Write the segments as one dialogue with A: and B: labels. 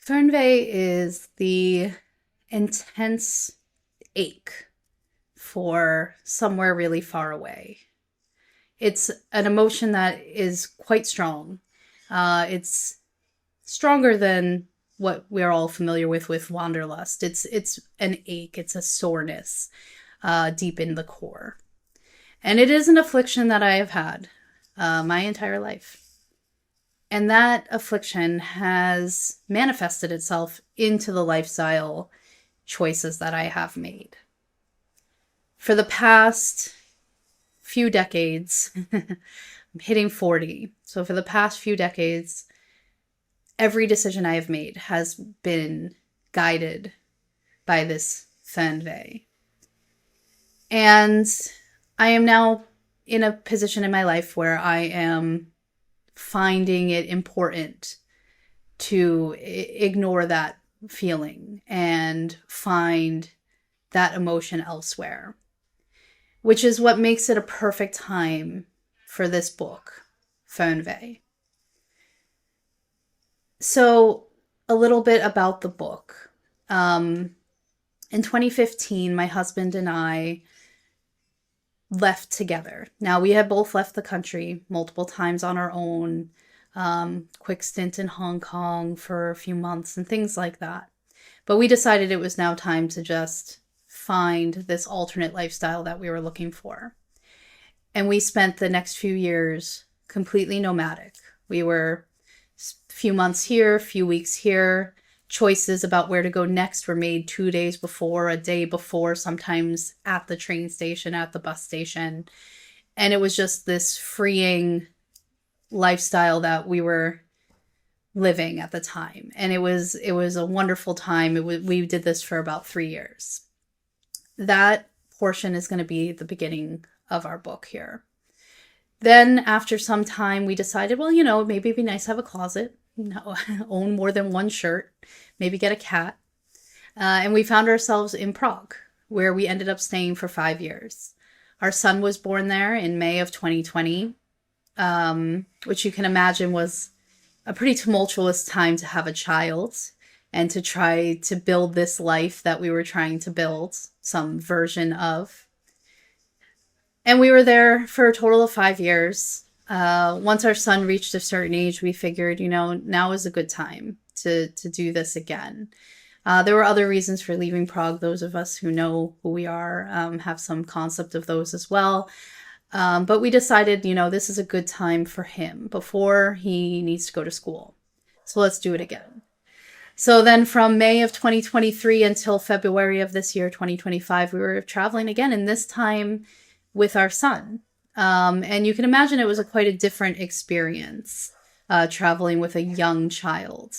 A: Fernweh is the intense ache for somewhere really far away. It's an emotion that is quite strong. It's stronger than what we're all familiar with wanderlust. It's an ache. It's a soreness deep in the core, and it is an affliction that I have had my entire life. And that affliction has manifested itself into the lifestyle choices that I have made. For the past few decades, I'm hitting 40. So for the past few decades, every decision I have made has been guided by this Fernweh. And I am now in a position in my life where I am finding it important to ignore that feeling and find that emotion elsewhere, which is what makes it a perfect time for this book, Fernweh. So a little bit about the book. In 2015, my husband and I left together. Now, we had both left the country multiple times on our own, quick stint in Hong Kong for a few months and things like that. But we decided it was now time to just find this alternate lifestyle that we were looking for. And we spent the next few years completely nomadic. We were a few months here, a few weeks here. Choices about where to go next were made 2 days before, a day before, sometimes at the train station, at the bus station. And it was just this freeing lifestyle that we were living at the time. And it was a wonderful time. We did this for about 3 years. That portion is going to be the beginning of our book here. Then after some time, we decided, well, maybe it'd be nice to have a closet. No, own more than one shirt, maybe get a cat. And we found ourselves in Prague, where we ended up staying for 5 years. Our son was born there in May of 2020, which you can imagine was a pretty tumultuous time to have a child and to try to build this life that we were trying to build, some version of. And we were there for a total of 5 years. Once our son reached a certain age, we figured, now is a good time to do this again. There were other reasons for leaving Prague. Those of us who know who we are have some concept of those as well. But we decided, this is a good time for him before he needs to go to school. So let's do it again. So then from May of 2023 until February of this year, 2025, we were traveling again, and this time with our son. And you can imagine it was quite a different experience traveling with a young child.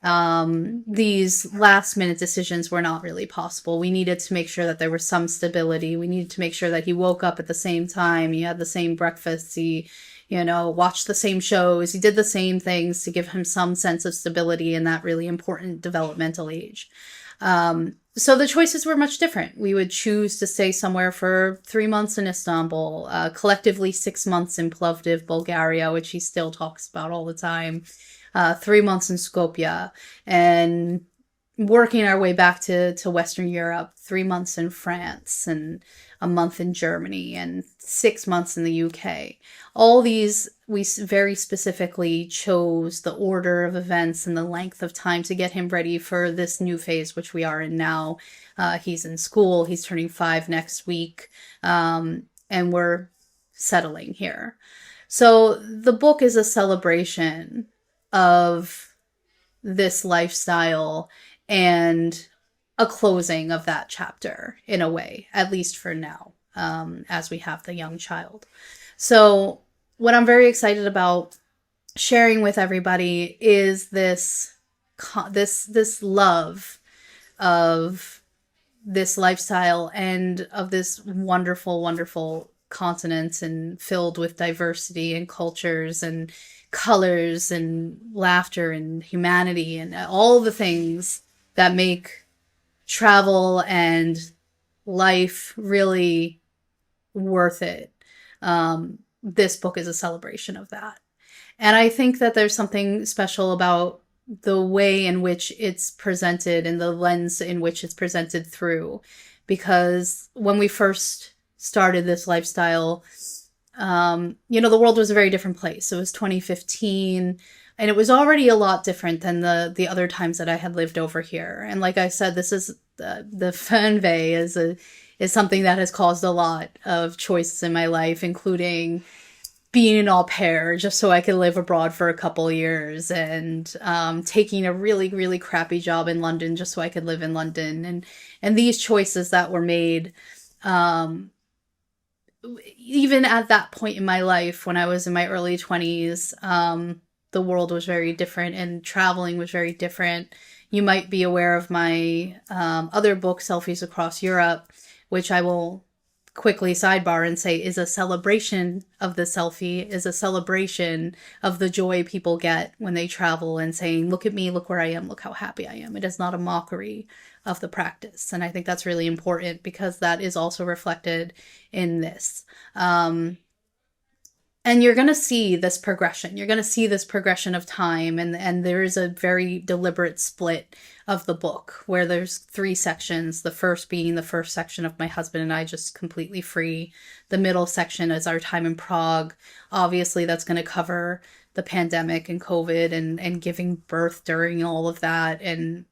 A: These last minute decisions were not really possible. We needed to make sure that there was some stability. We needed to make sure that he woke up at the same time. He had the same breakfast. He, watched the same shows. He did the same things to give him some sense of stability in that really important developmental age. So the choices were much different. We would choose to stay somewhere for 3 months in Istanbul, collectively 6 months in Plovdiv, Bulgaria, which he still talks about all the time, 3 months in Skopje, and working our way back to Western Europe, 3 months in France, and a month in Germany, and 6 months in the UK. All these, we very specifically chose the order of events and the length of time to get him ready for this new phase, which we are in now. He's in school, he's turning 5 next week, and we're settling here. So the book is a celebration of this lifestyle and a closing of that chapter in a way, at least for now, as we have the young child. So what I'm very excited about sharing with everybody is this love of this lifestyle and of this wonderful, wonderful continent, and filled with diversity and cultures and colors and laughter and humanity and all the things that make travel and life really worth it. This book is a celebration of that. And I think that there's something special about the way in which it's presented and the lens in which it's presented through. Because when we first started this lifestyle, the world was a very different place. It was 2015, and it was already a lot different than the other times that I had lived over here. And like I said, this is the Fernweh is something that has caused a lot of choices in my life, including being an au pair just so I could live abroad for a couple years, and taking a really, really crappy job in London just so I could live in London. And these choices that were made, even at that point in my life when I was in my early 20s, the world was very different and traveling was very different. You might be aware of my other book, Selfies Across Europe, which I will quickly sidebar and say is a celebration of the selfie, is a celebration of the joy people get when they travel and saying, look at me, look where I am, look how happy I am. It is not a mockery of the practice. And I think that's really important because that is also reflected in this. And you're going to see this progression. You're going to see this progression of time. And there is a very deliberate split of the book where there's 3 sections. The first being the first section of my husband and I just completely free. The middle section is our time in Prague. Obviously, that's going to cover the pandemic and COVID and giving birth during all of that and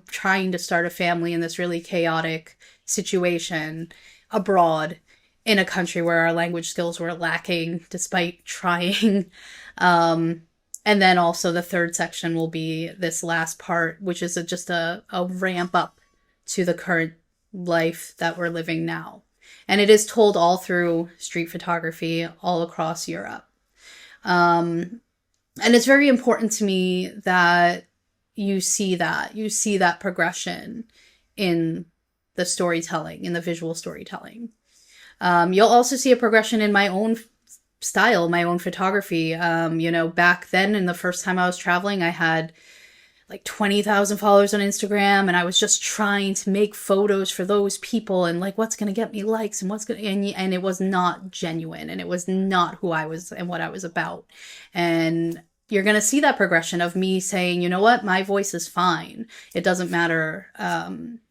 A: trying to start a family in this really chaotic situation abroad, in a country where our language skills were lacking despite trying. And then also the third section will be this last part, which is just a ramp up to the current life that we're living now. And it is told all through street photography all across Europe. And it's very important to me that you see that progression in the storytelling, in the visual storytelling. You'll also see a progression in my own style, my own photography. Back then, in the first time I was traveling, I had like 20,000 followers on Instagram, and I was just trying to make photos for those people and like what's going to get me likes and and it was not genuine, and it was not who I was and what I was about. And you're going to see that progression of me saying, you know what, my voice is fine. It doesn't matter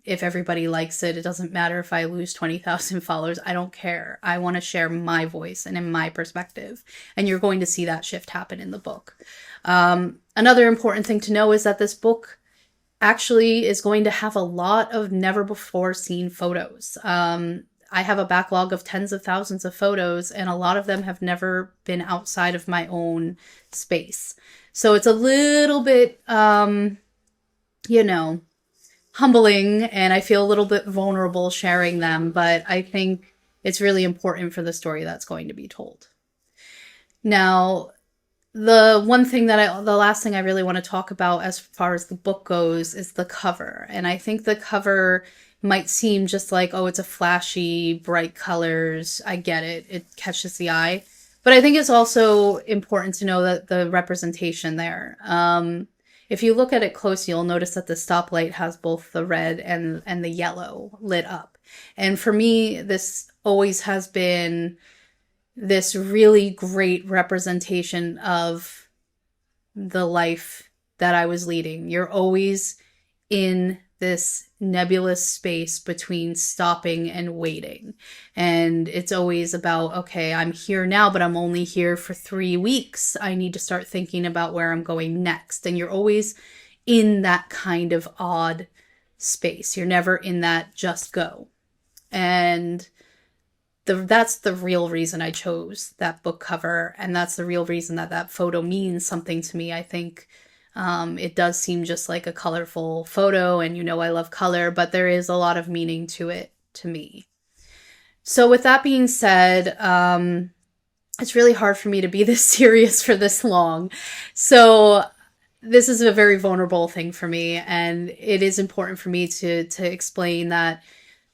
A: if everybody likes it. It doesn't matter if I lose 20,000 followers. I don't care. I want to share my voice and in my perspective. And you're going to see that shift happen in the book. Another important thing to know is that this book actually is going to have a lot of never before seen photos. I have a backlog of tens of thousands of photos, and a lot of them have never been outside of my own space. So it's a little bit, humbling, and I feel a little bit vulnerable sharing them, but I think it's really important for the story that's going to be told. Now, the last thing I really want to talk about as far as the book goes is the cover. And I think the cover might seem just like, oh, it's a flashy, bright colors. I get it. It catches the eye. But I think it's also important to know that the representation there. If you look at it closely, you'll notice that the stoplight has both the red and the yellow lit up. And for me, this always has been this really great representation of the life that I was leading. You're always in this nebulous space between stopping and waiting. And it's always about, okay, I'm here now, but I'm only here for 3 weeks. I need to start thinking about where I'm going next. And you're always in that kind of odd space. You're never in that just go. And that's the real reason I chose that book cover. And that's the real reason that photo means something to me. I think it does seem just like a colorful photo, and I love color, but there is a lot of meaning to it to me. So with that being said, it's really hard for me to be this serious for this long. So this is a very vulnerable thing for me, and it is important for me to explain that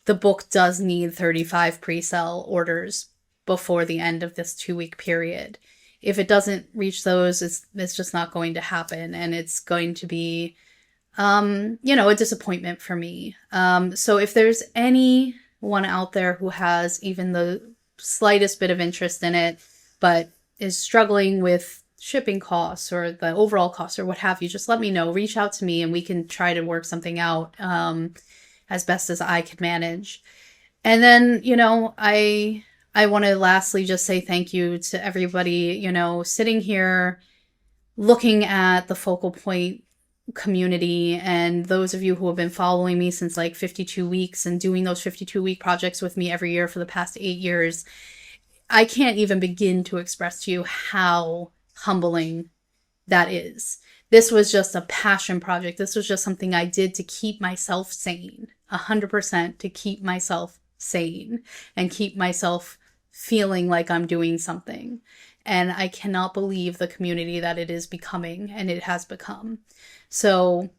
A: the book does need 35 pre-sale orders before the end of this 2-week period. If it doesn't reach those, it's just not going to happen. And it's going to be, a disappointment for me. So if there's anyone out there who has even the slightest bit of interest in it, but is struggling with shipping costs or the overall costs or what have you, just let me know. Reach out to me and we can try to work something out as best as I can manage. And then, I want to lastly just say thank you to everybody, sitting here looking at the Focal Point community, and those of you who have been following me since like 52 weeks and doing those 52-week projects with me every year for the past 8 years. I can't even begin to express to you how humbling that is. This was just a passion project. This was just something I did to keep myself sane, 100% to keep myself sane and keep myself feeling like I'm doing something. And I cannot believe the community that it is becoming and it has become. So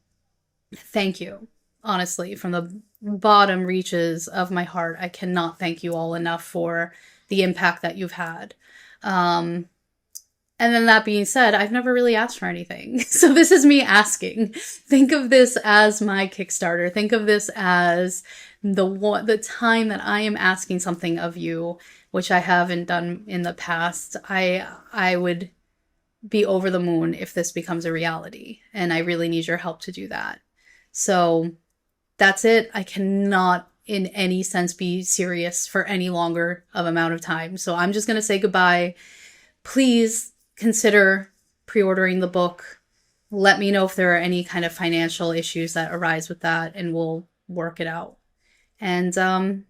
A: thank you, honestly, from the bottom reaches of my heart. I cannot thank you all enough for the impact that you've had. And then that being said, I've never really asked for anything. So this is me asking. Think of this as my Kickstarter. Think of this as the time that I am asking something of you, which I haven't done in the past. I would be over the moon if this becomes a reality, and I really need your help to do that. So that's it. I cannot in any sense be serious for any longer of amount of time. So I'm just going to say goodbye. Please consider pre-ordering the book. Let me know if there are any kind of financial issues that arise with that, and we'll work it out. And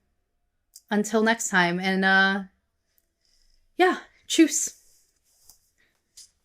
A: until next time, and yeah, tschüss.